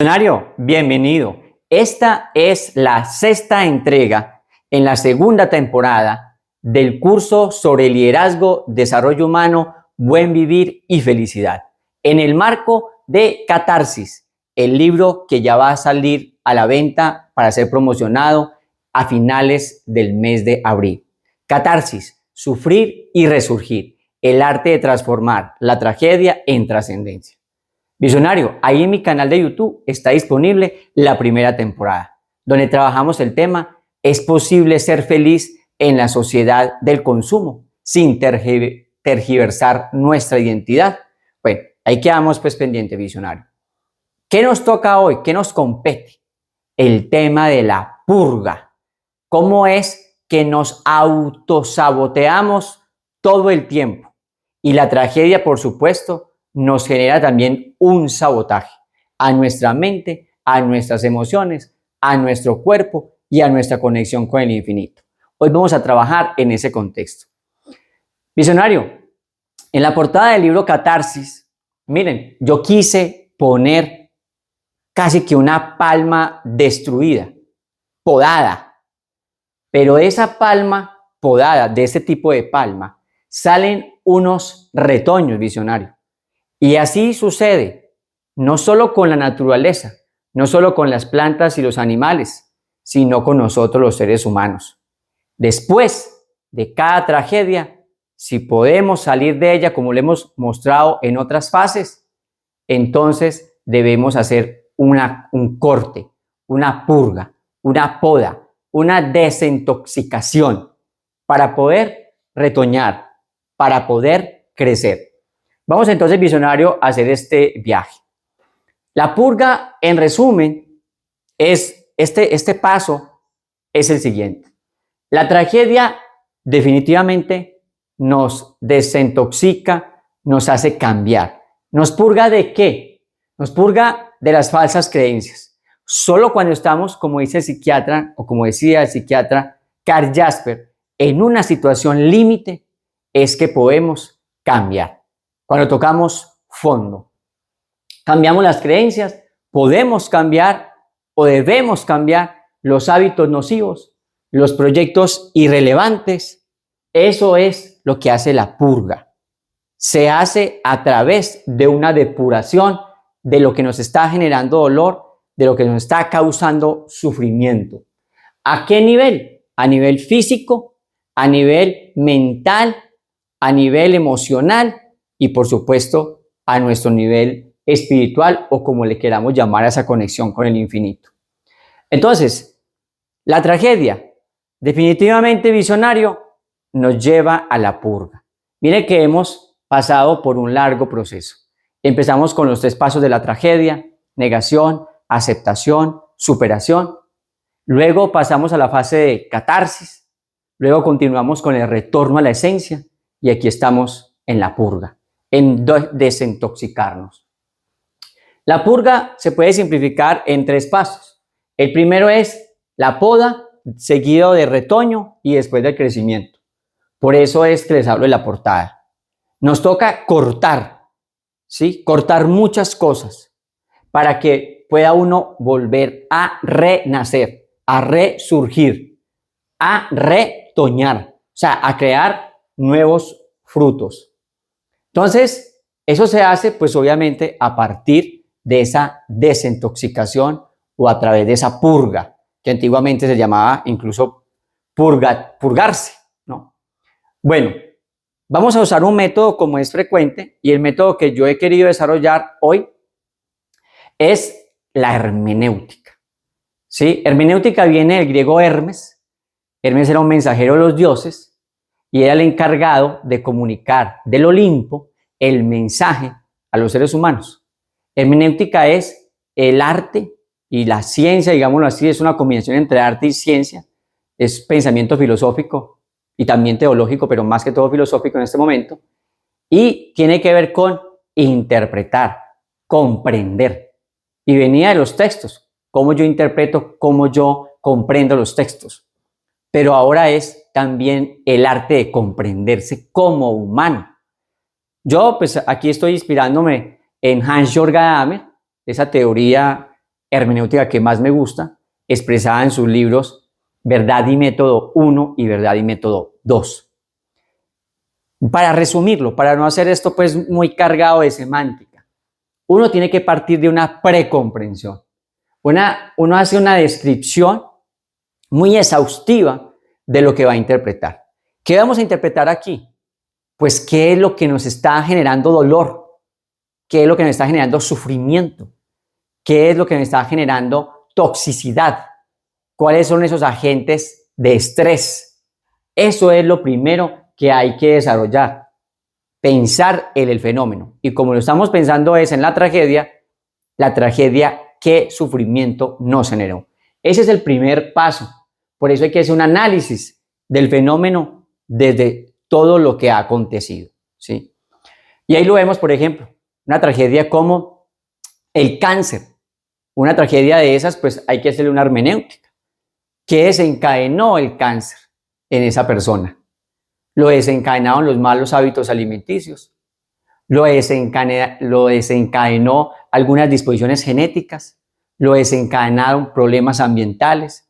Funcionario, bienvenido. Esta es la sexta entrega en la segunda temporada del curso sobre liderazgo, desarrollo humano, buen vivir y felicidad, en el marco de Catarsis, el libro que ya va a salir a la venta para ser promocionado a finales del mes de abril. Catarsis, sufrir y resurgir, el arte de transformar la tragedia en trascendencia. Visionario, ahí en mi canal de YouTube está disponible la primera temporada, donde trabajamos el tema ¿es posible ser feliz en la sociedad del consumo sin tergiversar nuestra identidad? Bueno, ahí quedamos pues pendiente, visionario. ¿Qué nos toca hoy? ¿Qué nos compete? El tema de la purga. ¿Cómo es que nos autosaboteamos todo el tiempo? Y la tragedia, por supuesto, nos genera también un sabotaje a nuestra mente, a nuestras emociones, a nuestro cuerpo y a nuestra conexión con el infinito. Hoy vamos a trabajar en ese contexto. Visionario, en la portada del libro Catarsis, miren, yo quise poner casi que una palma destruida, podada, pero de esa palma podada, de ese tipo de palma, salen unos retoños, visionario. Y así sucede, no solo con la naturaleza, no solo con las plantas y los animales, sino con nosotros los seres humanos. Después de cada tragedia, si podemos salir de ella como lo hemos mostrado en otras fases, entonces debemos hacer un corte, una purga, una poda, una desintoxicación para poder retoñar, para poder crecer. Vamos entonces, visionario, a hacer este viaje. La purga, en resumen, es este paso es el siguiente. La tragedia definitivamente nos desintoxica, nos hace cambiar. ¿Nos purga de qué? Nos purga de las falsas creencias. Solo cuando estamos, como dice el psiquiatra, o como decía el psiquiatra Karl Jasper, en una situación límite, es que podemos cambiar. Cuando tocamos fondo, cambiamos las creencias, podemos cambiar o debemos cambiar los hábitos nocivos, los proyectos irrelevantes. Eso es lo que hace la purga. Se hace a través de una depuración de lo que nos está generando dolor, de lo que nos está causando sufrimiento. ¿A qué nivel? A nivel físico, a nivel mental, a nivel emocional, y por supuesto a nuestro nivel espiritual o como le queramos llamar a esa conexión con el infinito. Entonces, la tragedia, definitivamente, visionario, nos lleva a la purga. Mire que hemos pasado por un largo proceso. Empezamos con los 3 pasos de la tragedia: negación, aceptación, superación. Luego pasamos a la fase de catarsis. Luego continuamos con el retorno a la esencia y aquí estamos en la purga, en desintoxicarnos. La purga se puede simplificar en 3 pasos. El primero es la poda, seguido de retoño y después del crecimiento. Por eso es que les hablo de la portada. Nos toca cortar, ¿sí? Cortar muchas cosas para que pueda uno volver a renacer, a resurgir, a retoñar, o sea, a crear nuevos frutos. Entonces, eso se hace pues obviamente a partir de esa desintoxicación o a través de esa purga, que antiguamente se llamaba incluso purgarse, ¿no? Bueno, vamos a usar un método como es frecuente, y el método que yo he querido desarrollar hoy es la hermenéutica, ¿sí? Hermenéutica viene del griego Hermes. Hermes era un mensajero de los dioses y era el encargado de comunicar del Olimpo el mensaje a los seres humanos. Hermenéutica es el arte y la ciencia, digámoslo así, es una combinación entre arte y ciencia, es pensamiento filosófico y también teológico, pero más que todo filosófico en este momento, y tiene que ver con interpretar, comprender, y venía de los textos, cómo yo interpreto, cómo yo comprendo los textos, pero ahora es también el arte de comprenderse como humano. Yo pues aquí estoy inspirándome en Hans-Jörg Gadamer, esa teoría hermenéutica que más me gusta, expresada en sus libros Verdad y Método 1 y Verdad y Método 2. Para resumirlo, para no hacer esto pues muy cargado de semántica, uno tiene que partir de una precomprensión. Uno hace una descripción muy exhaustiva de lo que va a interpretar. ¿Qué vamos a interpretar aquí? Pues qué es lo que nos está generando dolor, qué es lo que nos está generando sufrimiento, qué es lo que nos está generando toxicidad, cuáles son esos agentes de estrés. Eso es lo primero que hay que desarrollar, pensar en el fenómeno. Y como lo estamos pensando es en la tragedia qué sufrimiento nos generó. Ese es el primer paso. Por eso hay que hacer un análisis del fenómeno desde todo lo que ha acontecido, ¿sí? Y ahí lo vemos, por ejemplo, una tragedia como el cáncer. Una tragedia de esas, pues hay que hacerle una hermenéutica. ¿Qué desencadenó el cáncer en esa persona? Lo desencadenaron los malos hábitos alimenticios, lo desencadenó algunas disposiciones genéticas, lo desencadenaron problemas ambientales,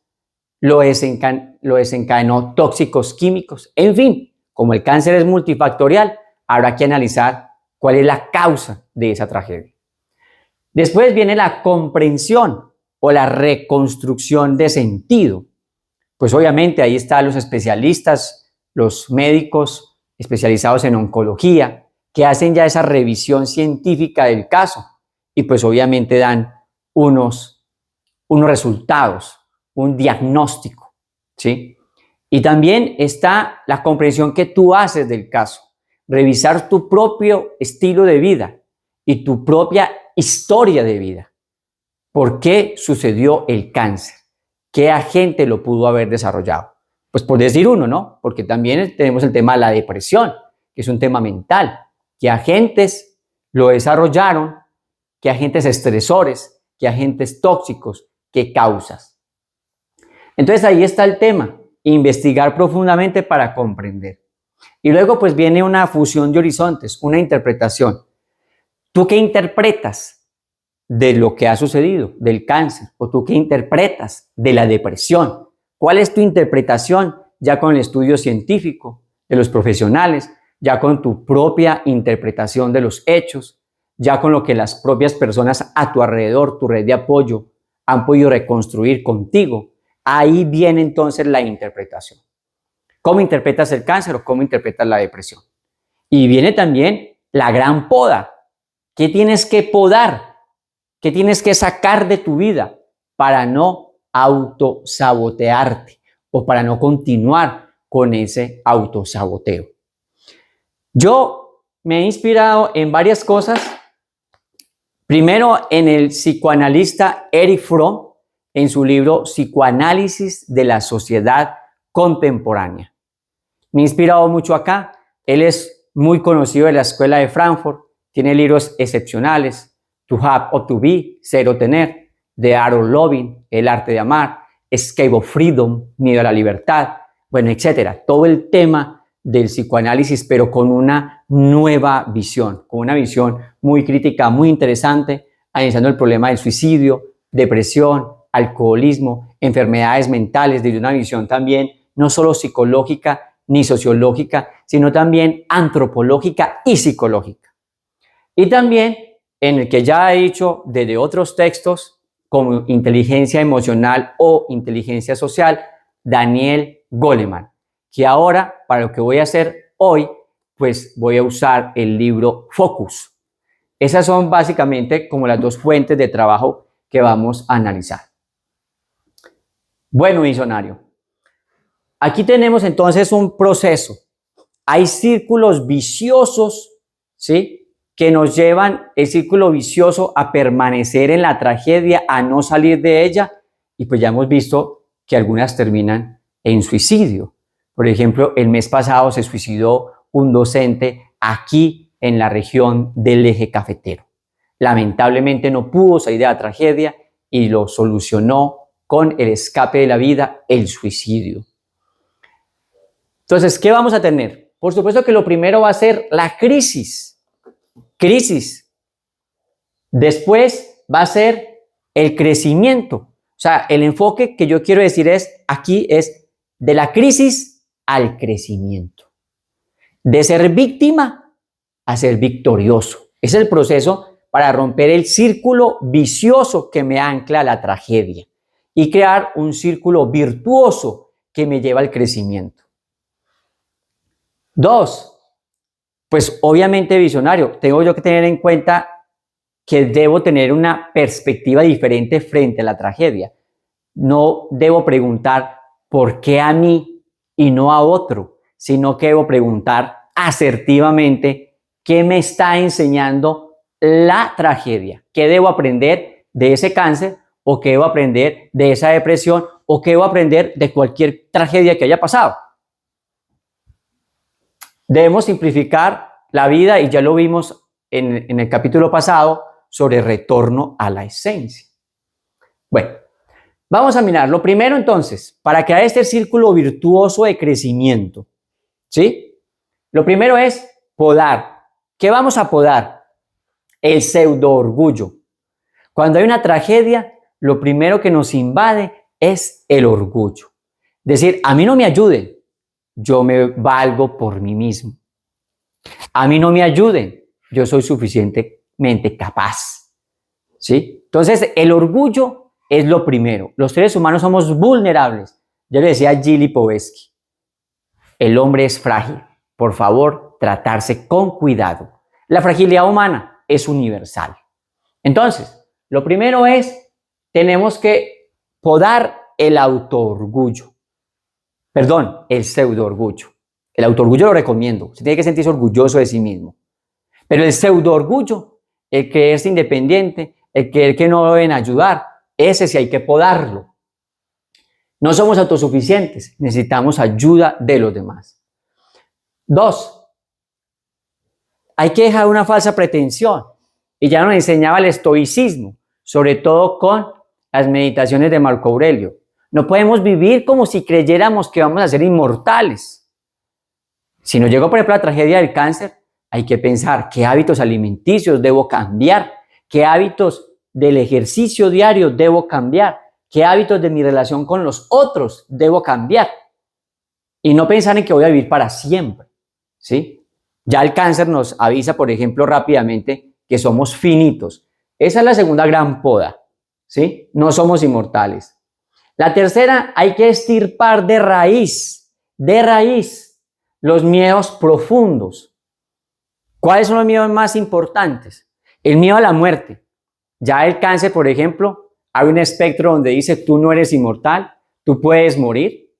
lo desencadenó tóxicos químicos. En fin, como el cáncer es multifactorial, habrá que analizar cuál es la causa de esa tragedia. Después viene la comprensión o la reconstrucción de sentido. Pues obviamente ahí están los especialistas, los médicos especializados en oncología, que hacen ya esa revisión científica del caso y pues obviamente dan unos resultados, un diagnóstico, ¿sí? Y también está la comprensión que tú haces del caso, revisar tu propio estilo de vida y tu propia historia de vida. ¿Por qué sucedió el cáncer? ¿Qué agente lo pudo haber desarrollado? Pues por decir uno, ¿no? Porque también tenemos el tema de la depresión, que es un tema mental. ¿Qué agentes lo desarrollaron? ¿Qué agentes estresores? ¿Qué agentes tóxicos? ¿Qué causas? Entonces ahí está el tema, investigar profundamente para comprender. Y luego pues viene una fusión de horizontes, una interpretación. ¿Tú qué interpretas de lo que ha sucedido, del cáncer? ¿O tú qué interpretas de la depresión? ¿Cuál es tu interpretación ya con el estudio científico de los profesionales, ya con tu propia interpretación de los hechos, ya con lo que las propias personas a tu alrededor, tu red de apoyo, han podido reconstruir contigo? Ahí viene entonces la interpretación. ¿Cómo interpretas el cáncer o cómo interpretas la depresión? Y viene también la gran poda. ¿Qué tienes que podar? ¿Qué tienes que sacar de tu vida para no autosabotearte o para no continuar con ese autosaboteo? Yo me he inspirado en varias cosas. Primero, en el psicoanalista Erich Fromm, en su libro Psicoanálisis de la Sociedad Contemporánea. Me he inspirado mucho acá. Él es muy conocido de la Escuela de Frankfurt, tiene libros excepcionales: To Have or To Be, Ser o Tener, de Harold Loving, El Arte de Amar, Escape of Freedom, Miedo a la Libertad, bueno, etcétera. Todo el tema del psicoanálisis, pero con una nueva visión, con una visión muy crítica, muy interesante, analizando el problema del suicidio, depresión, alcoholismo, enfermedades mentales, desde una visión también no solo psicológica ni sociológica, sino también antropológica y psicológica. Y también en el que ya he dicho desde otros textos, como inteligencia emocional o inteligencia social, Daniel Goleman, que ahora, para lo que voy a hacer hoy, pues voy a usar el libro Focus. Esas son básicamente como las dos fuentes de trabajo que vamos a analizar. Bueno, visionario, aquí tenemos entonces un proceso. Hay círculos viciosos, ¿sí?, que nos llevan el círculo vicioso a permanecer en la tragedia, a no salir de ella, y pues ya hemos visto que algunas terminan en suicidio. Por ejemplo, el mes pasado se suicidó un docente aquí en la región del Eje Cafetero. Lamentablemente no pudo salir de la tragedia y lo solucionó con el escape de la vida, el suicidio. Entonces, ¿qué vamos a tener? Por supuesto que lo primero va a ser la crisis. Después va a ser el crecimiento. O sea, el enfoque que yo quiero decir aquí es de la crisis al crecimiento. De ser víctima a ser victorioso. Es el proceso para romper el círculo vicioso que me ancla a la tragedia y crear un círculo virtuoso que me lleva al crecimiento. 2, pues obviamente visionario. Tengo yo que tener en cuenta que debo tener una perspectiva diferente frente a la tragedia. No debo preguntar por qué a mí y no a otro, sino que debo preguntar asertivamente qué me está enseñando la tragedia, qué debo aprender de ese cáncer o qué debo aprender de esa depresión o qué debo aprender de cualquier tragedia que haya pasado. Debemos simplificar la vida y ya lo vimos en el capítulo pasado sobre retorno a la esencia. Bueno, vamos a mirar. Lo primero entonces, para crear este círculo virtuoso de crecimiento, ¿sí? Lo primero es podar. ¿Qué vamos a podar? El pseudo orgullo. Cuando hay una tragedia, lo primero que nos invade es el orgullo. Decir, a mí no me ayuden, yo me valgo por mí mismo. A mí no me ayuden, yo soy suficientemente capaz. ¿Sí? Entonces, el orgullo es lo primero. Los seres humanos somos vulnerables. Yo le decía a Gili Povetsky, el hombre es frágil. Por favor, tratarse con cuidado. La fragilidad humana es universal. Entonces, lo primero es, tenemos que podar el autoorgullo. Perdón, el pseudo-orgullo. El autoorgullo lo recomiendo. Se tiene que sentirse orgulloso de sí mismo. Pero el pseudo-orgullo, el creerse independiente, el creer que no deben ayudar, ese sí hay que podarlo. No somos autosuficientes, necesitamos ayuda de los demás. 2, hay que dejar una falsa pretensión. Y ya nos enseñaba el estoicismo, sobre todo con las meditaciones de Marco Aurelio. No podemos vivir como si creyéramos que vamos a ser inmortales. Si nos llegó, por ejemplo, la tragedia del cáncer, hay que pensar qué hábitos alimenticios debo cambiar, qué hábitos del ejercicio diario debo cambiar, qué hábitos de mi relación con los otros debo cambiar. Y no pensar en que voy a vivir para siempre, ¿sí? Ya el cáncer nos avisa, por ejemplo, rápidamente que somos finitos. Esa es la segunda gran poda, ¿sí? No somos inmortales. La tercera, hay que extirpar de raíz, los miedos profundos. ¿Cuáles son los miedos más importantes? El miedo a la muerte. Ya el cáncer, por ejemplo, hay un espectro donde dice tú no eres inmortal, tú puedes morir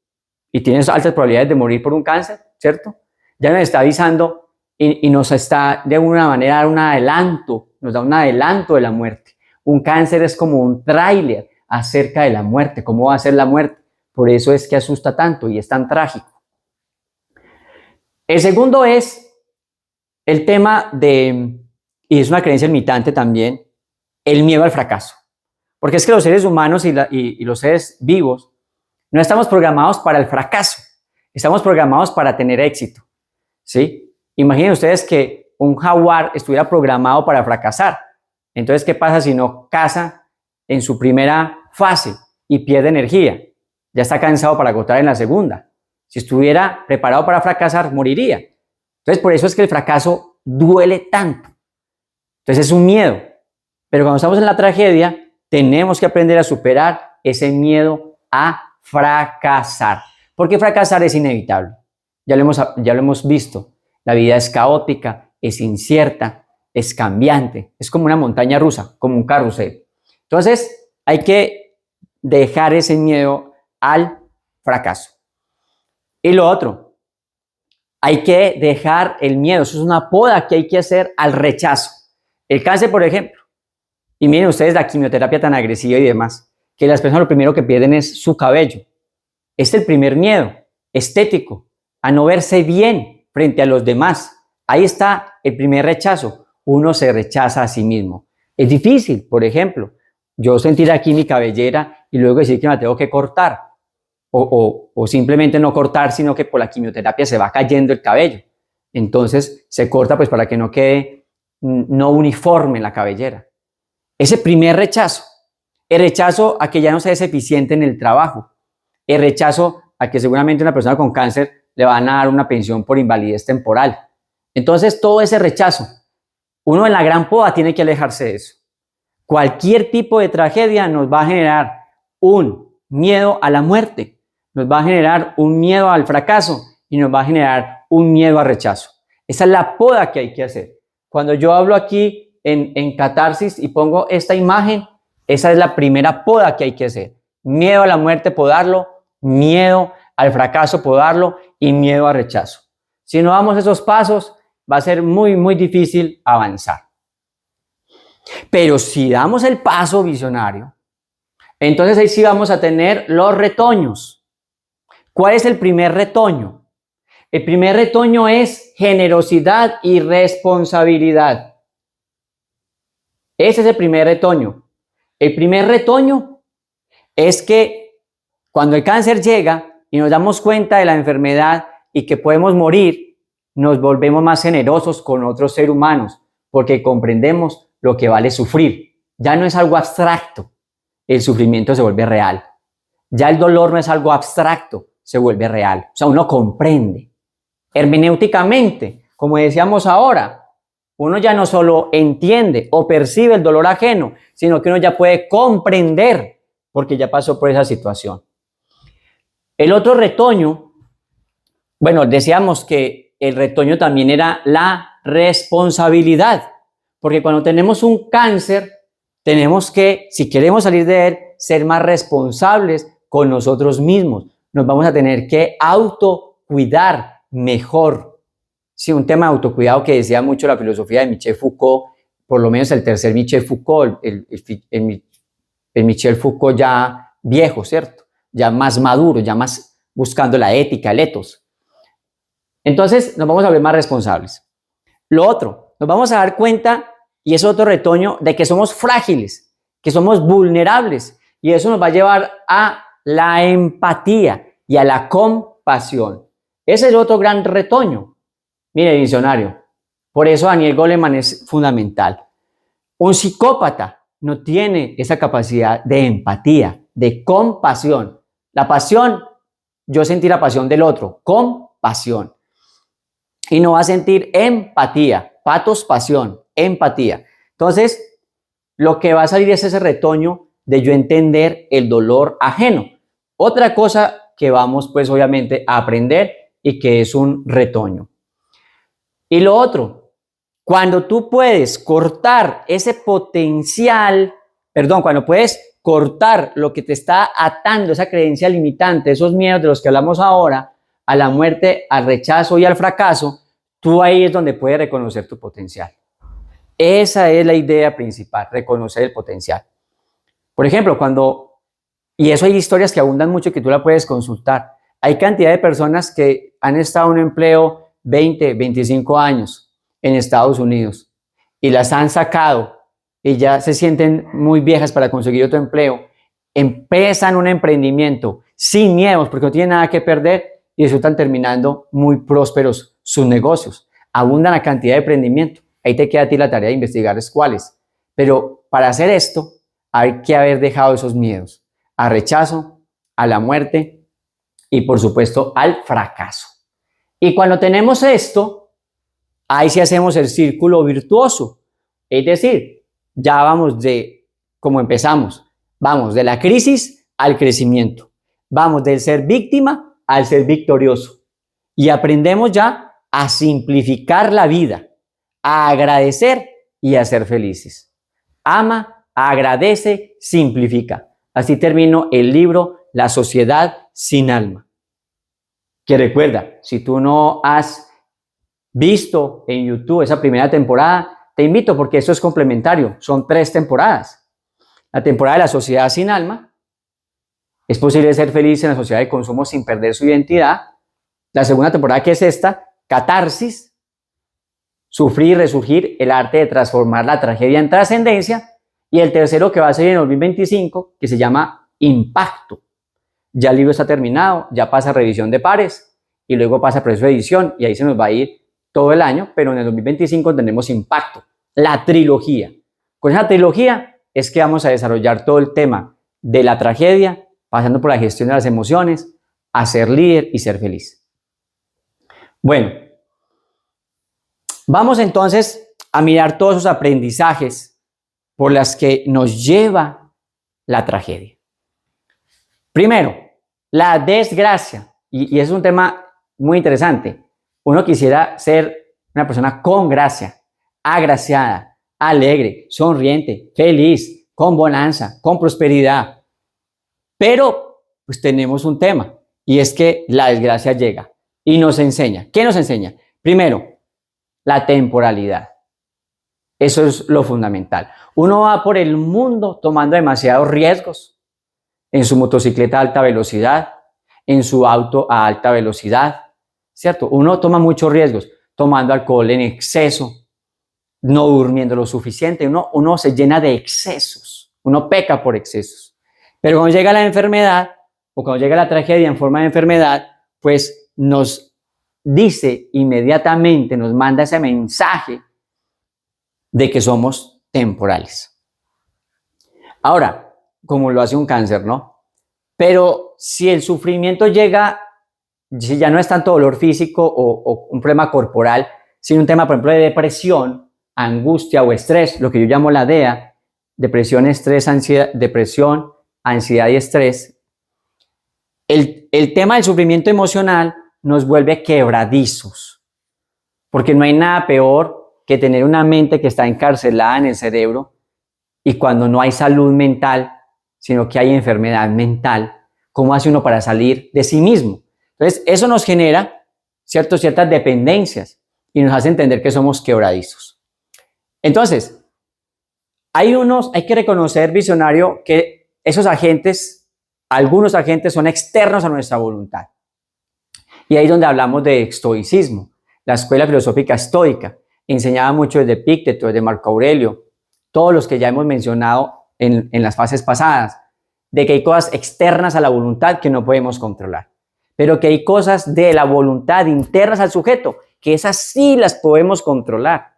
y tienes altas probabilidades de morir por un cáncer, ¿cierto? Ya nos está avisando y nos está de alguna manera nos da un adelanto de la muerte. Un cáncer es como un tráiler acerca de la muerte, cómo va a ser la muerte. Por eso es que asusta tanto y es tan trágico. El segundo es el tema y es una creencia limitante también, el miedo al fracaso. Porque es que los seres humanos y los seres vivos no estamos programados para el fracaso, estamos programados para tener éxito, ¿sí? Imaginen ustedes que un jaguar estuviera programado para fracasar. Entonces, ¿qué pasa si no caza en su primera fase y pierde energía? Ya está cansado para agotar en la segunda. Si estuviera preparado para fracasar, moriría. Entonces, por eso es que el fracaso duele tanto. Entonces, es un miedo. Pero cuando estamos en la tragedia, tenemos que aprender a superar ese miedo a fracasar. Porque fracasar es inevitable. Ya lo hemos visto. La vida es caótica, es incierta, es cambiante. Es como una montaña rusa, como un carrusel. Entonces, hay que dejar ese miedo al fracaso. Y lo otro, hay que dejar el miedo. Eso es una poda que hay que hacer al rechazo. El cáncer, por ejemplo. Y miren ustedes la quimioterapia tan agresiva y demás, que las personas lo primero que pierden es su cabello. Este es el primer miedo estético, a no verse bien frente a los demás. Ahí está el primer rechazo. Uno se rechaza a sí mismo. Es difícil, por ejemplo, yo sentir aquí mi cabellera y luego decir que me la tengo que cortar. O simplemente no cortar, sino que por la quimioterapia se va cayendo el cabello. Entonces se corta pues para que no quede no uniforme la cabellera. Ese primer rechazo. El rechazo a que ya no seas eficiente en el trabajo. El rechazo a que seguramente una persona con cáncer le van a dar una pensión por invalidez temporal. Entonces, todo ese rechazo, uno en la gran poda tiene que alejarse de eso. Cualquier tipo de tragedia nos va a generar un miedo a la muerte, nos va a generar un miedo al fracaso y nos va a generar un miedo al rechazo. Esa es la poda que hay que hacer. Cuando yo hablo aquí en Catarsis y pongo esta imagen, esa es la primera poda que hay que hacer. Miedo a la muerte, podarlo. Miedo al fracaso, podarlo. Y miedo al rechazo. Si no damos esos pasos, va a ser muy, muy difícil avanzar. Pero si damos el paso visionario, entonces ahí sí vamos a tener los retoños. ¿Cuál es el primer retoño? El primer retoño es generosidad y responsabilidad. Ese es el primer retoño. El primer retoño es que cuando el cáncer llega y nos damos cuenta de la enfermedad y que podemos morir, nos volvemos más generosos con otros seres humanos porque comprendemos lo que vale sufrir. Ya no es algo abstracto, el sufrimiento se vuelve real. Ya el dolor no es algo abstracto, se vuelve real. O sea, uno comprende. Hermenéuticamente, como decíamos ahora, uno ya no solo entiende o percibe el dolor ajeno, sino que uno ya puede comprender porque ya pasó por esa situación. El otro retoño, bueno, decíamos que el retoño también era la responsabilidad, porque cuando tenemos un cáncer, tenemos que, si queremos salir de él, ser más responsables con nosotros mismos. Nos vamos a tener que autocuidar mejor. Sí, un tema de autocuidado que decía mucho la filosofía de Michel Foucault, por lo menos el tercer Michel Foucault, el Michel Foucault ya viejo, ¿cierto? Ya más maduro, ya más buscando la ética, el ethos. Entonces nos vamos a ver más responsables. Lo otro, nos vamos a dar cuenta, y es otro retoño, de que somos frágiles, que somos vulnerables, y eso nos va a llevar a la empatía y a la compasión. Ese es otro gran retoño. Mire, diccionario. Por eso Daniel Goleman es fundamental. Un psicópata no tiene esa capacidad de empatía, de compasión. La pasión, yo sentí la pasión del otro, compasión. Y no va a sentir empatía, patos, pasión, empatía. Entonces, lo que va a salir es ese retoño de yo entender el dolor ajeno. Otra cosa que vamos, pues, obviamente, a aprender y que es un retoño. Y lo otro, cuando tú puedes cortar ese potencial, cuando puedes cortar lo que te está atando, esa creencia limitante, esos miedos de los que hablamos ahora, a la muerte, al rechazo y al fracaso, tú ahí es donde puedes reconocer tu potencial. Esa es la idea principal, reconocer el potencial. Por ejemplo, y eso hay historias que abundan mucho que tú la puedes consultar. Hay cantidad de personas que han estado en un empleo 20, 25 años en Estados Unidos y las han sacado y ya se sienten muy viejas para conseguir otro empleo. Empiezan un emprendimiento sin miedos porque no tienen nada que perder y resultan terminando muy prósperos sus negocios. Abundan la cantidad de emprendimiento. Ahí te queda a ti la tarea de investigar cuáles. Pero para hacer esto hay que haber dejado esos miedos al rechazo, a la muerte y por supuesto al fracaso. Y cuando tenemos esto, ahí sí hacemos el círculo virtuoso. Es decir, ya vamos como empezamos, vamos de la crisis al crecimiento. Vamos del ser víctima al ser victorioso. Y aprendemos ya a simplificar la vida, a agradecer y a ser felices. Ama, agradece, simplifica. Así termino el libro La sociedad sin alma. Que recuerda, si tú no has visto en YouTube esa primera temporada, te invito porque eso es complementario. Son 3 temporadas. La temporada de La sociedad sin alma. Es posible ser feliz en la sociedad de consumo sin perder su identidad. La segunda temporada, que es esta, Catarsis. Sufrir y resurgir, el arte de transformar la tragedia en trascendencia. Y el tercero, que va a ser en 2025, que se llama Impacto. Ya el libro está terminado, ya pasa a revisión de pares y luego pasa a proceso de edición y ahí se nos va a ir todo el año, pero en el 2025 tenemos Impacto, la trilogía. Con esa trilogía es que vamos a desarrollar todo el tema de la tragedia, pasando por la gestión de las emociones, a ser líder y ser feliz. Bueno, vamos entonces a mirar todos esos aprendizajes por las que nos lleva la tragedia. Primero, la desgracia, y es un tema muy interesante. Uno quisiera ser una persona con gracia, agraciada, alegre, sonriente, feliz, con bonanza, con prosperidad. Pero pues tenemos un tema, y es que la desgracia llega y nos enseña. ¿Qué nos enseña? Primero, la temporalidad. Eso es lo fundamental. Uno va por el mundo tomando demasiados riesgos en su motocicleta a alta velocidad, en su auto a alta velocidad, ¿cierto? Uno toma muchos riesgos, tomando alcohol en exceso, no durmiendo lo suficiente, uno se llena de excesos, uno peca por excesos. Pero cuando llega la enfermedad, o cuando llega la tragedia en forma de enfermedad, pues nos dice inmediatamente, nos manda ese mensaje de que somos temporales. Ahora, como lo hace un cáncer, ¿no? Pero si el sufrimiento llega, si ya no es tanto dolor físico o un problema corporal, sino un tema, por ejemplo, de depresión, angustia o estrés, lo que yo llamo la DEA, depresión, estrés, ansiedad, depresión, ansiedad y estrés, el tema del sufrimiento emocional nos vuelve quebradizos, porque no hay nada peor que tener una mente que está encarcelada en el cerebro y cuando no hay salud mental, sino que hay enfermedad mental, ¿cómo hace uno para salir de sí mismo? Entonces, eso nos genera ciertas dependencias y nos hace entender que somos quebradizos. Entonces, hay que reconocer, visionario, que esos agentes, algunos agentes son externos a nuestra voluntad. Y ahí es donde hablamos de estoicismo. La escuela filosófica estoica enseñaba mucho desde Epicteto, desde Marco Aurelio, todos los que ya hemos mencionado en las fases pasadas, de que hay cosas externas a la voluntad que no podemos controlar, pero que hay cosas de la voluntad internas al sujeto, que esas sí las podemos controlar.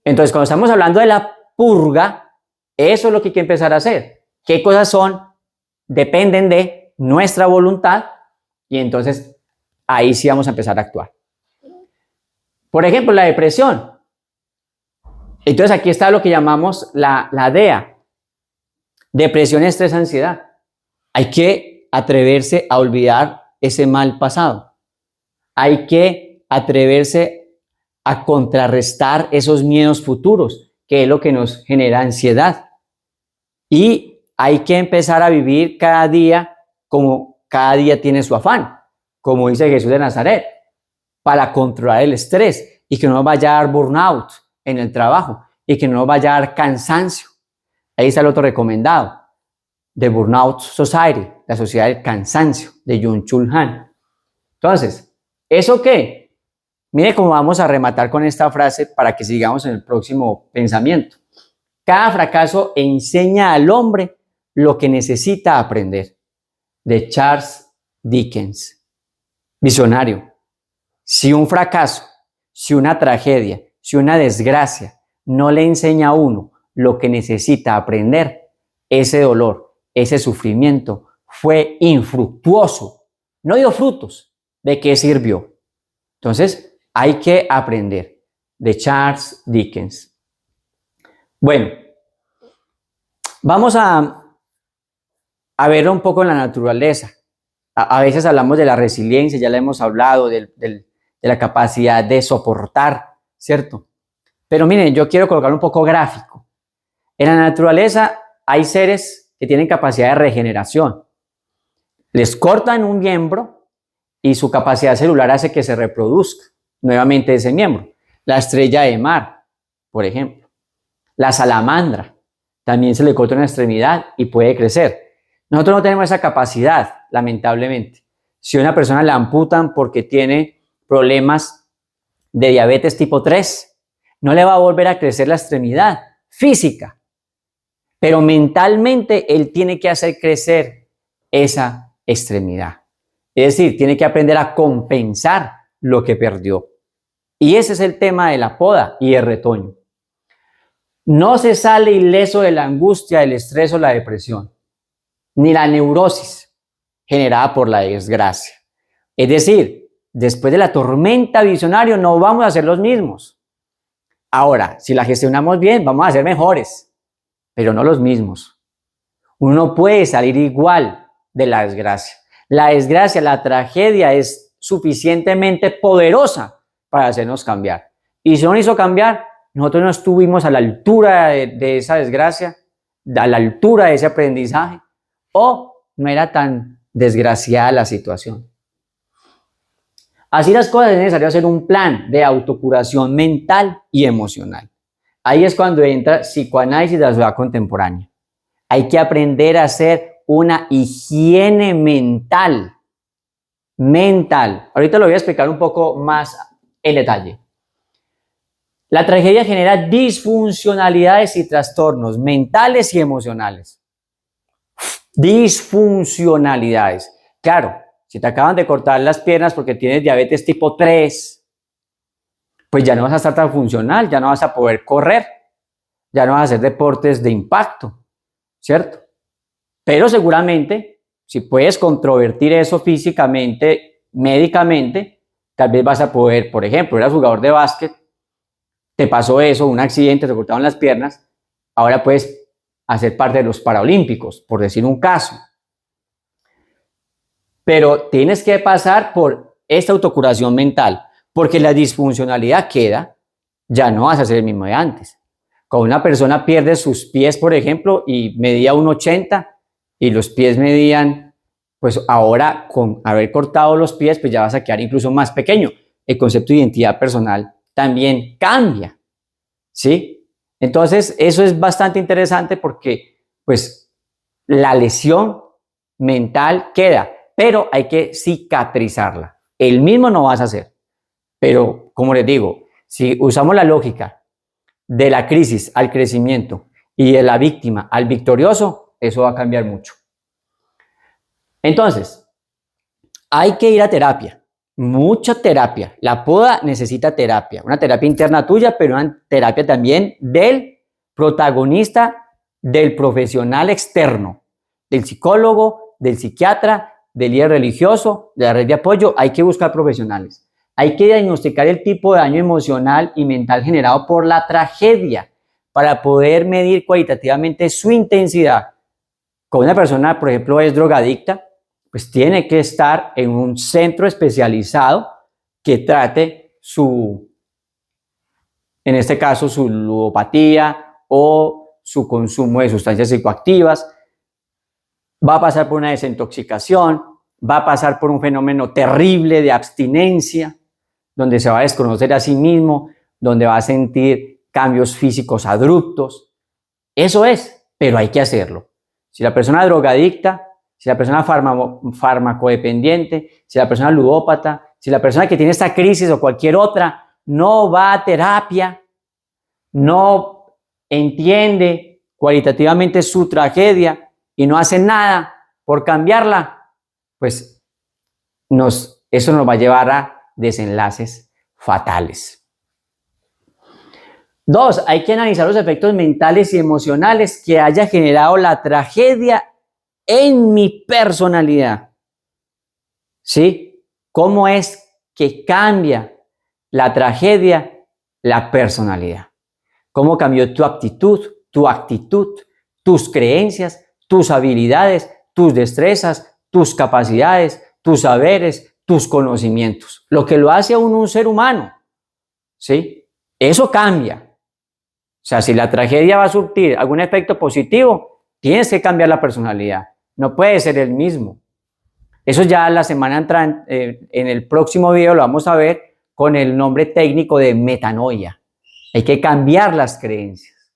Entonces, cuando estamos hablando de la purga, eso es lo que hay que empezar a hacer. ¿Qué cosas son? Dependen de nuestra voluntad y entonces ahí sí vamos a empezar a actuar. Por ejemplo, la depresión. Entonces aquí está lo que llamamos la DEA. Depresión, estrés, ansiedad. Hay que atreverse a olvidar ese mal pasado. Hay que atreverse a contrarrestar esos miedos futuros, que es lo que nos genera ansiedad. Y hay que empezar a vivir cada día como cada día tiene su afán, como dice Jesús de Nazaret, para controlar el estrés y que no nos vaya a dar burnout en el trabajo y que no nos vaya a dar cansancio. Ahí está el otro recomendado, The Burnout Society, la sociedad del cansancio, de Byung-Chul Han. Entonces, ¿eso qué? Mire cómo vamos a rematar con esta frase para que sigamos en el próximo pensamiento. Cada fracaso enseña al hombre lo que necesita aprender. De Charles Dickens. Visionario. Si un fracaso, si una tragedia, si una desgracia no le enseña a uno lo que necesita aprender, ese dolor, ese sufrimiento fue infructuoso, no dio frutos. ¿De qué sirvió? Entonces, hay que aprender. De Charles Dickens. Bueno, vamos a ver un poco en la naturaleza. A veces hablamos de la resiliencia, ya la hemos hablado, de la capacidad de soportar, ¿cierto? Pero miren, yo quiero colocar un poco gráfico. En la naturaleza hay seres que tienen capacidad de regeneración. Les cortan un miembro y su capacidad celular hace que se reproduzca nuevamente ese miembro. La estrella de mar, por ejemplo. La salamandra, también se le corta una extremidad y puede crecer. Nosotros no tenemos esa capacidad, lamentablemente. Si a una persona la amputan porque tiene problemas de diabetes tipo 3, no le va a volver a crecer la extremidad física, pero mentalmente él tiene que hacer crecer esa extremidad. Es decir, tiene que aprender a compensar lo que perdió. Y ese es el tema de la poda y el retoño. No se sale ileso de la angustia, el estrés o la depresión, ni la neurosis generada por la desgracia. Es decir, después de la tormenta visionaria no vamos a ser los mismos. Ahora, si la gestionamos bien, vamos a ser mejores, pero no los mismos. Uno no puede salir igual de la desgracia. La desgracia, la tragedia es suficientemente poderosa para hacernos cambiar. Y si no nos hizo cambiar, nosotros no estuvimos a la altura de esa desgracia, a la altura de ese aprendizaje, o no era tan desgraciada la situación. Así las cosas, es necesario hacer un plan de autocuración mental y emocional. Ahí es cuando entra psicoanálisis de la sociedad contemporánea. Hay que aprender a hacer una higiene mental. Ahorita lo voy a explicar un poco más en detalle. La tragedia genera disfuncionalidades y trastornos mentales y emocionales. Disfuncionalidades. Claro, si te acaban de cortar las piernas porque tienes diabetes tipo 3, pues ya no vas a estar tan funcional, ya no vas a poder correr, ya no vas a hacer deportes de impacto, ¿cierto? Pero seguramente, si puedes controvertir eso físicamente, médicamente, tal vez vas a poder, por ejemplo, eras jugador de básquet, te pasó eso, un accidente, te cortaron las piernas, ahora puedes hacer parte de los Paralímpicos, por decir un caso. Pero tienes que pasar por esta autocuración mental, porque la disfuncionalidad queda, ya no vas a ser el mismo de antes. Cuando una persona pierde sus pies, por ejemplo, y medía 1,80 y los pies medían, pues ahora con haber cortado los pies, pues ya vas a quedar incluso más pequeño. El concepto de identidad personal también cambia, ¿sí? Entonces, eso es bastante interesante porque, pues, la lesión mental queda, pero hay que cicatrizarla. El mismo no vas a hacer, pero, como les digo, si usamos la lógica de la crisis al crecimiento y de la víctima al victorioso, eso va a cambiar mucho. Entonces, hay que ir a terapia. Mucha terapia. La poda necesita terapia, una terapia interna tuya, pero una terapia también del protagonista, del profesional externo, del psicólogo, del psiquiatra, del líder religioso, de la red de apoyo. Hay que buscar profesionales. Hay que diagnosticar el tipo de daño emocional y mental generado por la tragedia para poder medir cualitativamente su intensidad. Cuando una persona, por ejemplo, es drogadicta, pues tiene que estar en un centro especializado que trate en este caso, su ludopatía o su consumo de sustancias psicoactivas. Va a pasar por una desintoxicación, va a pasar por un fenómeno terrible de abstinencia, donde se va a desconocer a sí mismo, donde va a sentir cambios físicos abruptos. Eso es, pero hay que hacerlo. Si la persona es drogadicta, si la persona farmacodependiente, si la persona es ludópata, si la persona que tiene esta crisis o cualquier otra no va a terapia, no entiende cualitativamente su tragedia y no hace nada por cambiarla, pues eso nos va a llevar a desenlaces fatales. 2, hay que analizar los efectos mentales y emocionales que haya generado la tragedia en mi personalidad. ¿Sí? ¿Cómo es que cambia la tragedia la personalidad? ¿Cómo cambió tu actitud, tus creencias, tus habilidades, tus destrezas, tus capacidades, tus saberes, tus conocimientos? Lo que lo hace a uno un ser humano. ¿Sí? Eso cambia. O sea, si la tragedia va a surtir algún efecto positivo, tienes que cambiar la personalidad. No puede ser el mismo. Eso ya la semana entrante, en el próximo video lo vamos a ver con el nombre técnico de metanoia. Hay que cambiar las creencias.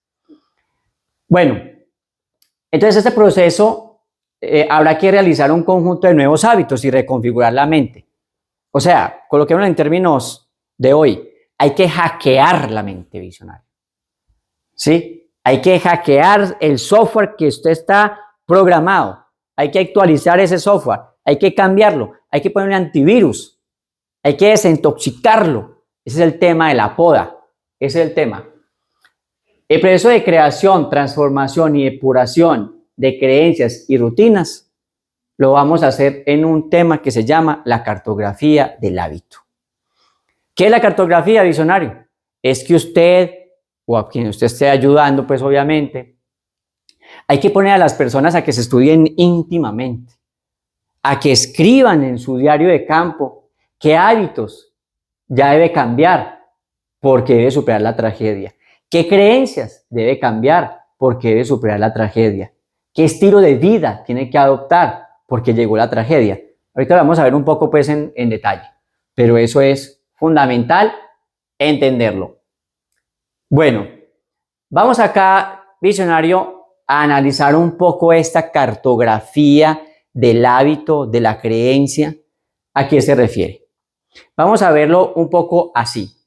Bueno, entonces este proceso habrá que realizar un conjunto de nuevos hábitos y reconfigurar la mente. O sea, coloquémoslo en términos de hoy, hay que hackear la mente visionaria. ¿Sí? Hay que hackear el software que usted está programado. Hay que actualizar ese software. Hay que cambiarlo. Hay que ponerle antivirus. Hay que desintoxicarlo. Ese es el tema de la poda. Ese es el tema. El proceso de creación, transformación y depuración de creencias y rutinas lo vamos a hacer en un tema que se llama la cartografía del hábito. ¿Qué es la cartografía, visionario? Es que usted, o a quien usted esté ayudando, pues obviamente, hay que poner a las personas a que se estudien íntimamente, a que escriban en su diario de campo qué hábitos ya debe cambiar porque debe superar la tragedia, qué creencias debe cambiar porque debe superar la tragedia, qué estilo de vida tiene que adoptar porque llegó la tragedia. Ahorita vamos a ver un poco pues en detalle, pero eso es fundamental entenderlo. Bueno, vamos acá, visionario, a analizar un poco esta cartografía del hábito, de la creencia. ¿A qué se refiere? Vamos a verlo un poco así.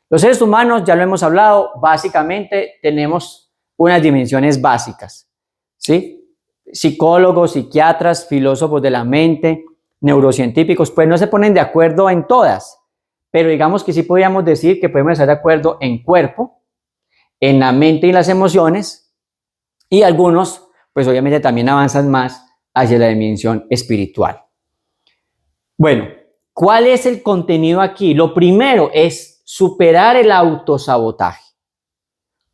Los seres humanos, ya lo hemos hablado, básicamente tenemos unas dimensiones básicas, ¿sí? Psicólogos, psiquiatras, filósofos de la mente, neurocientíficos, pues no se ponen de acuerdo en todas, pero digamos que sí podríamos decir que podemos estar de acuerdo en cuerpo, en la mente y las emociones, y algunos, pues obviamente también avanzan más hacia la dimensión espiritual. Bueno, ¿cuál es el contenido aquí? Lo primero es superar el autosabotaje.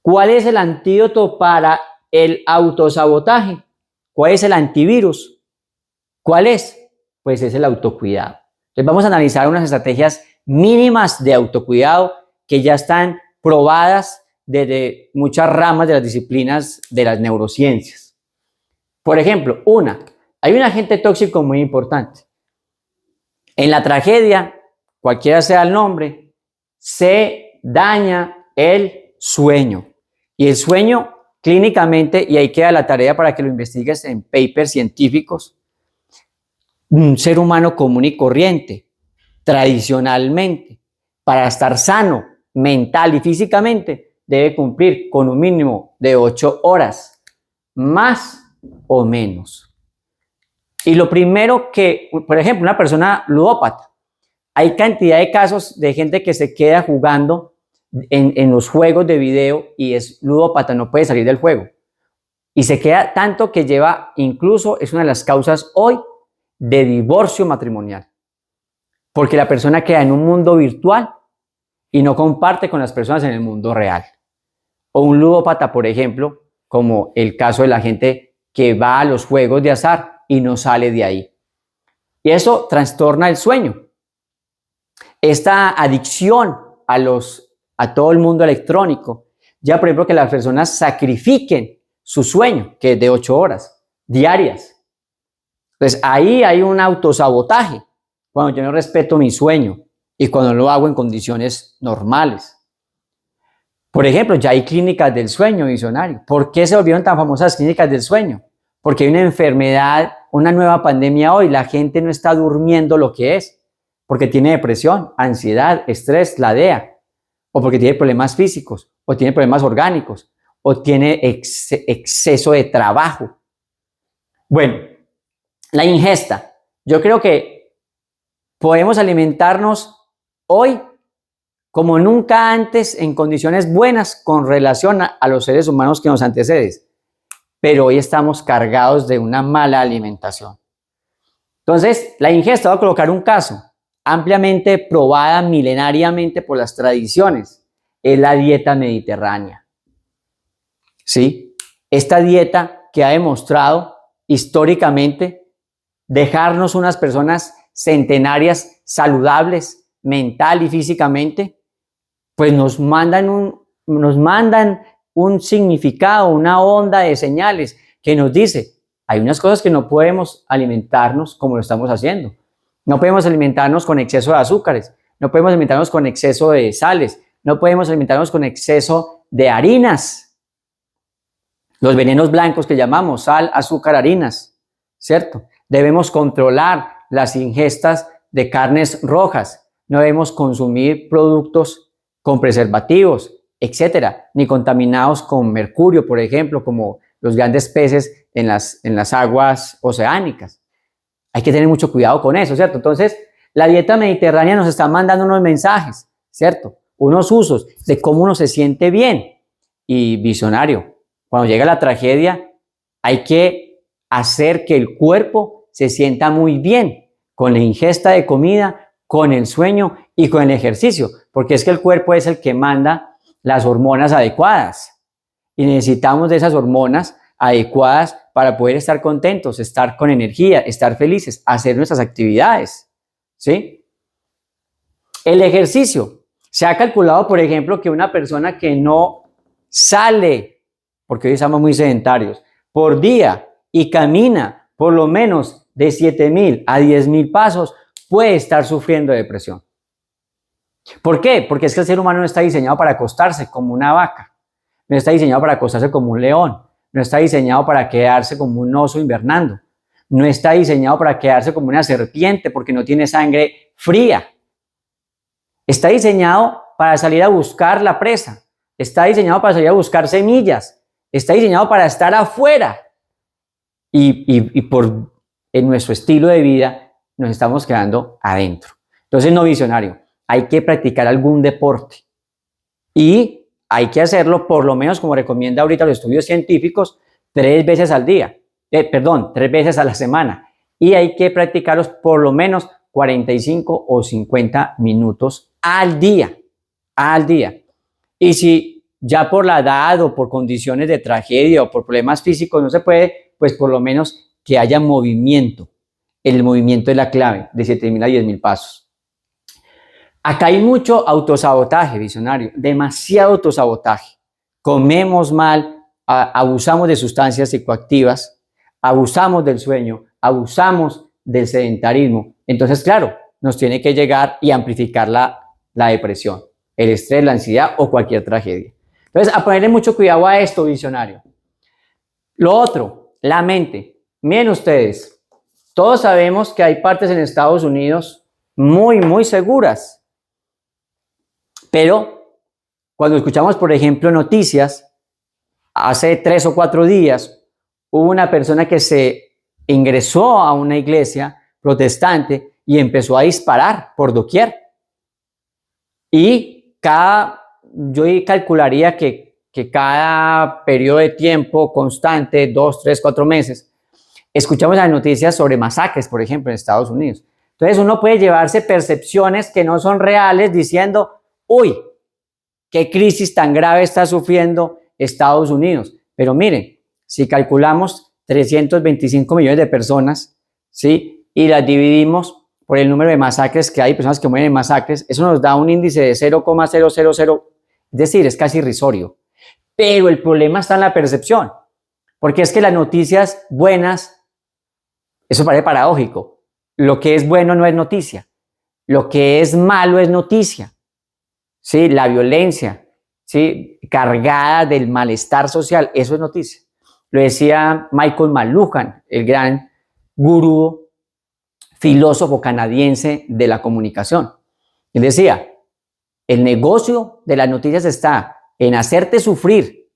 ¿Cuál es el antídoto para el autosabotaje? ¿Cuál es el antivirus? ¿Cuál es? Pues es el autocuidado. Entonces vamos a analizar unas estrategias mínimas de autocuidado que ya están probadas desde muchas ramas de las disciplinas de las neurociencias. Por ejemplo, hay un agente tóxico muy importante. En la tragedia, cualquiera sea el nombre, se daña el sueño. Y el sueño, clínicamente, y ahí queda la tarea para que lo investigues en papers científicos, un ser humano común y corriente, tradicionalmente, para estar sano mental y físicamente, debe cumplir con un mínimo de 8 horas, más o menos. Y lo primero que, por ejemplo, una persona ludópata, hay cantidad de casos de gente que se queda jugando en los juegos de video y es ludópata, no puede salir del juego. Y se queda tanto que lleva, incluso es una de las causas hoy de divorcio matrimonial. Porque la persona queda en un mundo virtual y no comparte con las personas en el mundo real. O un ludópata, por ejemplo, como el caso de la gente que va a los juegos de azar y no sale de ahí. Y eso trastorna el sueño. Esta adicción a todo el mundo electrónico, ya por ejemplo que las personas sacrifiquen su sueño, que es de 8 horas diarias. Entonces ahí hay un autosabotaje, cuando yo no respeto mi sueño y cuando lo hago en condiciones normales. Por ejemplo, ya hay clínicas del sueño, visionario. ¿Por qué se volvieron tan famosas las clínicas del sueño? Porque hay una enfermedad, una nueva pandemia hoy, la gente no está durmiendo lo que es, porque tiene depresión, ansiedad, estrés, la DEA, o porque tiene problemas físicos, o tiene problemas orgánicos, o tiene exceso de trabajo. Bueno, la ingesta. Yo creo que podemos alimentarnos hoy como nunca antes en condiciones buenas con relación a los seres humanos que nos anteceden. Pero hoy estamos cargados de una mala alimentación. Entonces, la ingesta, voy a colocar un caso ampliamente probada milenariamente por las tradiciones, es la dieta mediterránea. ¿Sí? Esta dieta que ha demostrado históricamente dejarnos unas personas centenarias saludables mental y físicamente, pues nos mandan un significado, una onda de señales que nos dice, hay unas cosas que no podemos alimentarnos como lo estamos haciendo. No podemos alimentarnos con exceso de azúcares, no podemos alimentarnos con exceso de sales, no podemos alimentarnos con exceso de harinas. Los venenos blancos que llamamos sal, azúcar, harinas, ¿cierto? Debemos controlar las ingestas de carnes rojas, no debemos consumir productos con preservativos, etcétera, ni contaminados con mercurio, por ejemplo, como los grandes peces en las aguas oceánicas. Hay que tener mucho cuidado con eso, ¿cierto? Entonces, la dieta mediterránea nos está mandando unos mensajes, ¿cierto? Unos usos de cómo uno se siente bien y visionario. Cuando llega la tragedia, hay que hacer que el cuerpo se sienta muy bien con la ingesta de comida, con el sueño y con el ejercicio, porque es que el cuerpo es el que manda las hormonas adecuadas y necesitamos de esas hormonas adecuadas para poder estar contentos, estar con energía, estar felices, hacer nuestras actividades, ¿sí? El ejercicio. Se ha calculado, por ejemplo, que una persona que no sale, porque hoy estamos muy sedentarios, por día y camina por lo menos de 7,000 a 10,000 pasos, puede estar sufriendo de depresión. ¿Por qué? Porque es que el ser humano no está diseñado para acostarse como una vaca, no está diseñado para acostarse como un león, no está diseñado para quedarse como un oso invernando, no está diseñado para quedarse como una serpiente porque no tiene sangre fría. Está diseñado para salir a buscar la presa, está diseñado para salir a buscar semillas, está diseñado para estar afuera. Y por en nuestro estilo de vida nos estamos quedando adentro. Entonces, no visionario, hay que practicar algún deporte y hay que hacerlo por lo menos, como recomienda ahorita los estudios científicos, 3 veces al día, 3 veces a la semana, y hay que practicarlos por lo menos 45 o 50 minutos al día, Y si ya por la edad o por condiciones de tragedia o por problemas físicos no se puede, pues por lo menos que haya movimiento. El movimiento es la clave, de 7,000 a 10,000 pasos. Acá hay mucho autosabotaje, visionario, demasiado autosabotaje. Comemos mal, abusamos de sustancias psicoactivas, abusamos del sueño, abusamos del sedentarismo. Entonces, claro, nos tiene que llegar y amplificar la depresión, el estrés, la ansiedad o cualquier tragedia. Entonces, a ponerle mucho cuidado a esto, visionario. Lo otro, la mente. Miren ustedes, todos sabemos que hay partes en Estados Unidos muy, muy seguras. Pero cuando escuchamos, por ejemplo, noticias, hace 3 o 4 días, hubo una persona que se ingresó a una iglesia protestante y empezó a disparar por doquier. Y yo calcularía que cada periodo de tiempo constante, 2, 3, 4 meses, escuchamos las noticias sobre masacres, por ejemplo, en Estados Unidos. Entonces uno puede llevarse percepciones que no son reales diciendo, uy, qué crisis tan grave está sufriendo Estados Unidos. Pero miren, si calculamos 325 millones de personas, ¿sí? Y las dividimos por el número de masacres que hay, personas que mueren en masacres, eso nos da un índice de 0,000, es decir, es casi irrisorio. Pero el problema está en la percepción, porque es que las noticias buenas, eso parece paradójico, lo que es bueno no es noticia, lo que es malo es noticia. ¿Sí? La violencia, ¿sí? Cargada del malestar social, eso es noticia. Lo decía Michael McLuhan, el gran gurú, filósofo canadiense de la comunicación. Él decía, el negocio de las noticias está en hacerte sufrir,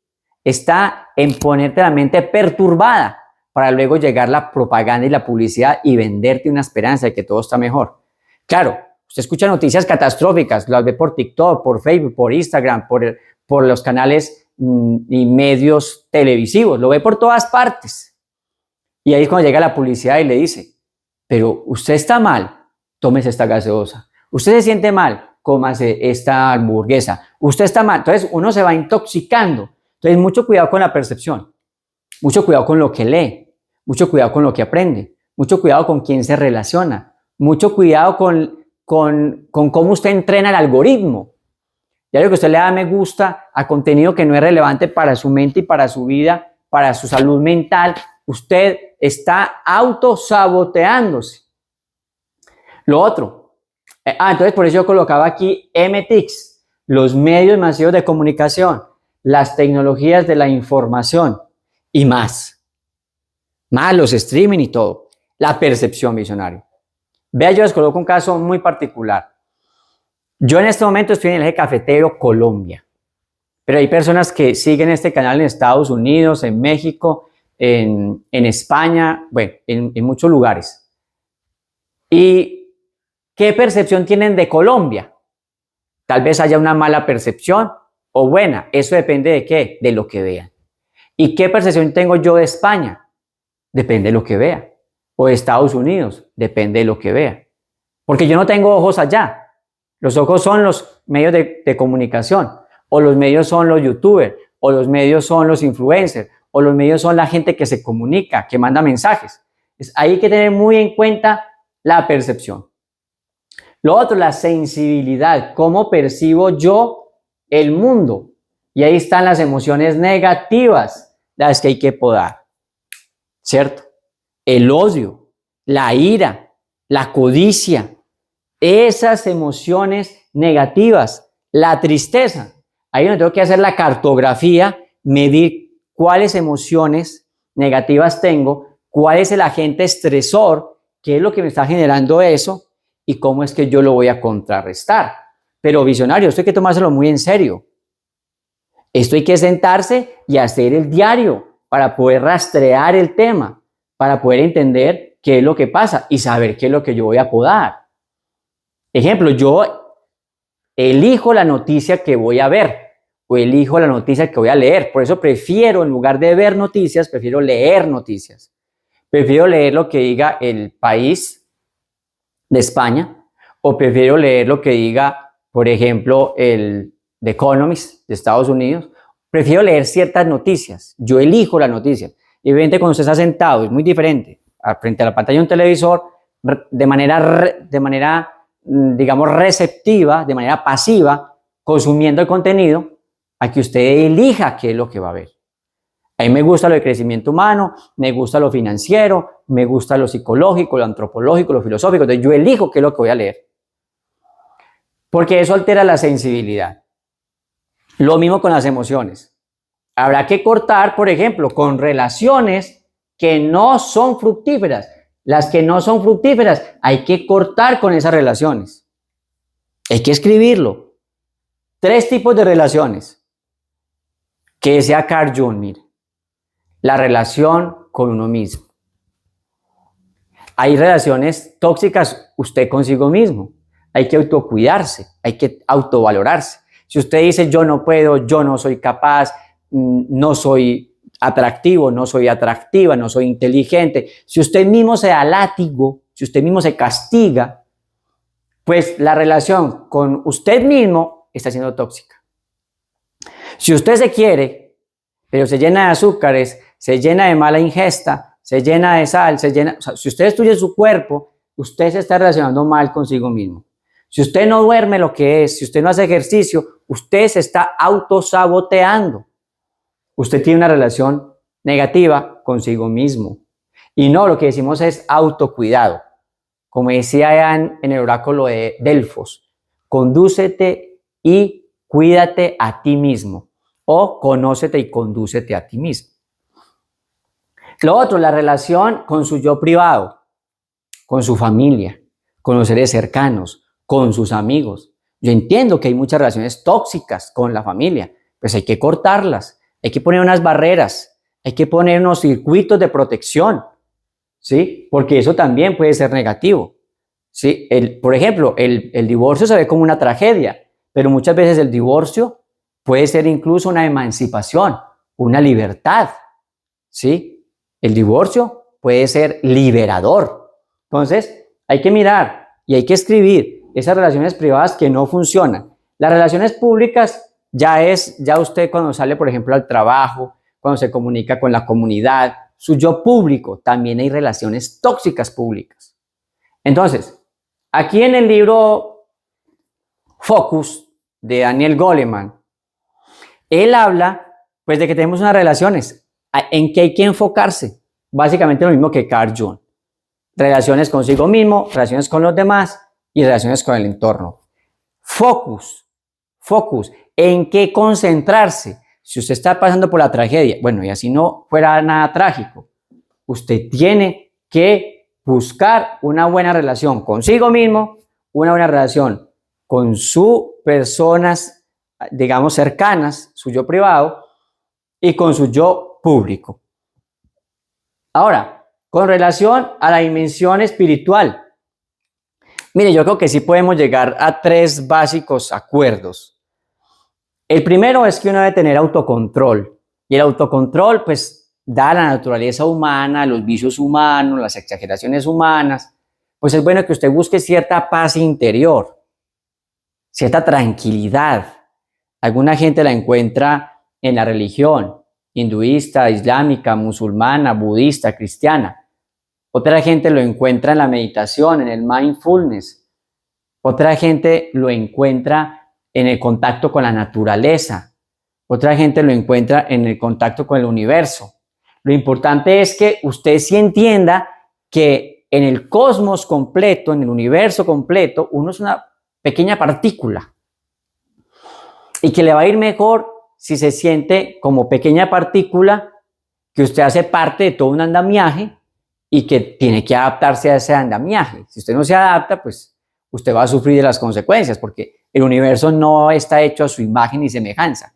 está en ponerte la mente perturbada para luego llegar la propaganda y la publicidad y venderte una esperanza de que todo está mejor. Claro, usted escucha noticias catastróficas, las ve por TikTok, por Facebook, por Instagram, por los canales y medios televisivos, lo ve por todas partes. Y ahí es cuando llega la publicidad y le dice, pero usted está mal, tómese esta gaseosa. Usted se siente mal, cómase esta hamburguesa. Usted está mal. Entonces uno se va intoxicando. Entonces mucho cuidado con la percepción, mucho cuidado con lo que lee, mucho cuidado con lo que aprende, mucho cuidado con quién se relaciona, mucho cuidado con cómo usted entrena el algoritmo. Ya lo que usted le da me gusta a contenido que no es relevante para su mente y para su vida, para su salud mental, usted está autosaboteándose. Lo otro, entonces por eso yo colocaba aquí MTICs, los medios masivos de comunicación, las tecnologías de la información y más los streaming y todo, la percepción, visionario. Vea, yo les coloco un caso muy particular. Yo en este momento estoy en el eje cafetero Colombia, pero hay personas que siguen este canal en Estados Unidos, en México, en España, bueno, en muchos lugares. ¿Y qué percepción tienen de Colombia? Tal vez haya una mala percepción, o buena. Eso depende de qué, de lo que vean. ¿Y qué percepción tengo yo de España? Depende de lo que vea. O de Estados Unidos, depende de lo que vea. Porque yo no tengo ojos allá. Los ojos son los medios de comunicación, o los medios son los youtubers, o los medios son los influencers, o los medios son la gente que se comunica, que manda mensajes. Hay que tener muy en cuenta la percepción. Lo otro, la sensibilidad, cómo percibo yo el mundo. Y ahí están las emociones negativas, las que hay que podar, ¿cierto? El odio, la ira, la codicia, esas emociones negativas, la tristeza. Ahí donde tengo que hacer la cartografía, medir cuáles emociones negativas tengo, cuál es el agente estresor, qué es lo que me está generando eso y cómo es que yo lo voy a contrarrestar. Pero visionario, esto hay que tomárselo muy en serio. Esto hay que sentarse y hacer el diario para poder rastrear el tema, para poder entender qué es lo que pasa y saber qué es lo que yo voy a podar. Ejemplo, yo elijo la noticia que voy a ver o elijo la noticia que voy a leer. Por eso prefiero, en lugar de ver noticias, prefiero leer noticias. Prefiero leer lo que diga El País de España o prefiero leer lo que diga, por ejemplo, el The Economist de Estados Unidos. Prefiero leer ciertas noticias. Yo elijo las noticias. Y evidentemente cuando usted está sentado es muy diferente frente a la pantalla de un televisor de manera digamos, receptiva, de manera pasiva, consumiendo el contenido, a que usted elija qué es lo que va a ver. A mí me gusta lo de crecimiento humano, me gusta lo financiero, me gusta lo psicológico, lo antropológico, lo filosófico. Entonces yo elijo qué es lo que voy a leer. Porque eso altera la sensibilidad. Lo mismo con las emociones. Habrá que cortar, por ejemplo, con relaciones que no son fructíferas. Las que no son fructíferas, hay que cortar con esas relaciones. Hay que escribirlo. 3 tipos de relaciones. Que decía Carl Jung, mire. La relación con uno mismo. Hay relaciones tóxicas usted consigo mismo. Hay que autocuidarse, hay que autovalorarse. Si usted dice yo no puedo, yo no soy capaz, no soy atractivo, no soy atractiva, no soy inteligente, si usted mismo se da látigo, si usted mismo se castiga, pues la relación con usted mismo está siendo tóxica. Si usted se quiere, pero se llena de azúcares, se llena de mala ingesta, se llena de sal, o sea, si usted destruye su cuerpo, usted se está relacionando mal consigo mismo. Si usted no duerme lo que es, si usted no hace ejercicio, usted se está autosaboteando. Usted tiene una relación negativa consigo mismo. Y no, lo que decimos es autocuidado. Como decía en el oráculo de Delfos, condúcete y cuídate a ti mismo. O conócete y condúcete a ti mismo. Lo otro, la relación con su yo privado, con su familia, con los seres cercanos, con sus amigos. Yo entiendo que hay muchas relaciones tóxicas con la familia, pues hay que cortarlas. Hay que poner unas barreras, hay que poner unos circuitos de protección, ¿sí? Porque eso también puede ser negativo, ¿sí? Por ejemplo, el divorcio se ve como una tragedia, pero muchas veces el divorcio puede ser incluso una emancipación, una libertad, ¿sí? El divorcio puede ser liberador. Entonces, hay que mirar y hay que escribir esas relaciones privadas que no funcionan. Las relaciones públicas ya usted cuando sale, por ejemplo, al trabajo, cuando se comunica con la comunidad, su yo público, también hay relaciones tóxicas públicas. Entonces, aquí en el libro Focus de Daniel Goleman, él habla pues de que tenemos unas relaciones en que hay que enfocarse, básicamente lo mismo que Carl Jung. Relaciones consigo mismo, relaciones con los demás y relaciones con el entorno. Focus, ¿en qué concentrarse? Si usted está pasando por la tragedia, bueno, y así no fuera nada trágico, usted tiene que buscar una buena relación consigo mismo, una buena relación con sus personas, digamos, cercanas, su yo privado, y con su yo público. Ahora, con relación a la dimensión espiritual, mire, yo creo que sí podemos llegar a 3 básicos acuerdos. El primero es que uno debe tener autocontrol. Y el autocontrol, pues, da la naturaleza humana, los vicios humanos, las exageraciones humanas, pues es bueno que usted busque cierta paz interior, cierta tranquilidad. Alguna gente la encuentra en la religión hinduista, islámica, musulmana, budista, cristiana. Otra gente lo encuentra en la meditación, en el mindfulness. Otra gente lo encuentra en el contacto con la naturaleza. Otra gente lo encuentra en el contacto con el universo. Lo importante es que usted sí entienda que en el cosmos completo, en el universo completo, uno es una pequeña partícula y que le va a ir mejor si se siente como pequeña partícula, que usted hace parte de todo un andamiaje y que tiene que adaptarse a ese andamiaje. Si usted no se adapta, pues usted va a sufrir de las consecuencias, porque el universo no está hecho a su imagen y semejanza.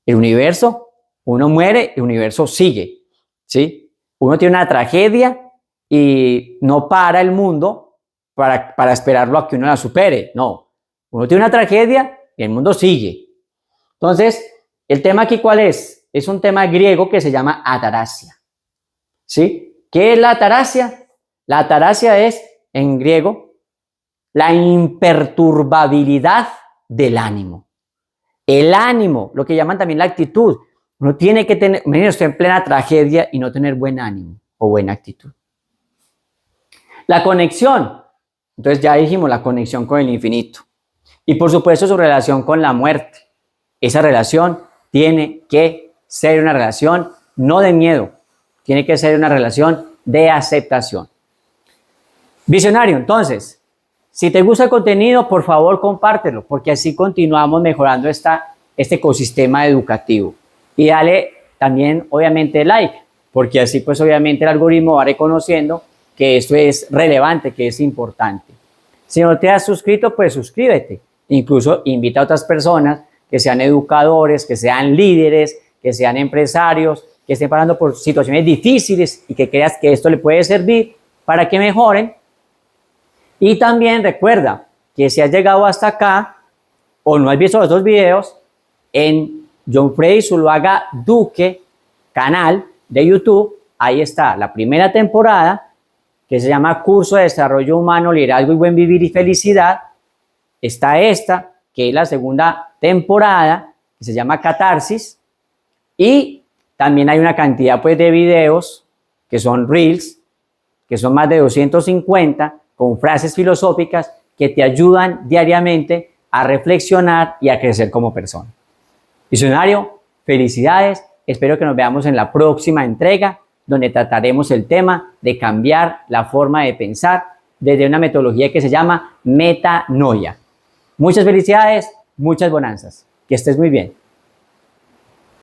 El universo, uno muere, el universo sigue, ¿sí? Uno tiene una tragedia y no para el mundo para esperarlo a que uno la supere. No, uno tiene una tragedia y el mundo sigue. Entonces, el tema aquí, ¿cuál es? Es un tema griego que se llama ataraxia, ¿sí? ¿Qué es la ataraxia? La ataraxia es, en griego, la imperturbabilidad del ánimo. El ánimo, lo que llaman también la actitud. Uno tiene que tener, imagínese usted en plena tragedia y no tener buen ánimo o buena actitud. La conexión. Entonces ya dijimos la conexión con el infinito. Y por supuesto su relación con la muerte. Esa relación tiene que ser una relación no de miedo, tiene que ser una relación de aceptación. Visionario, entonces, si te gusta el contenido, por favor compártelo, porque así continuamos mejorando este ecosistema educativo. Y dale también, obviamente, like, porque así pues obviamente el algoritmo va reconociendo que esto es relevante, que es importante. Si no te has suscrito, pues suscríbete. Incluso invita a otras personas que sean educadores, que sean líderes, que sean empresarios, que estén pasando por situaciones difíciles y que creas que esto le puede servir para que mejoren. Y también recuerda que si has llegado hasta acá o no has visto los dos videos, en John Freddy Zuluaga Duque, canal de YouTube, ahí está la primera temporada que se llama Curso de Desarrollo Humano, Liderazgo y Buen Vivir y Felicidad. Está esta, que es la segunda temporada, que se llama Catarsis. Y también hay una cantidad pues de videos que son Reels, que son más de 250, con frases filosóficas que te ayudan diariamente a reflexionar y a crecer como persona. Visionario, felicidades. Espero que nos veamos en la próxima entrega, donde trataremos el tema de cambiar la forma de pensar desde una metodología que se llama metanoia. Muchas felicidades, muchas bonanzas. Que estés muy bien.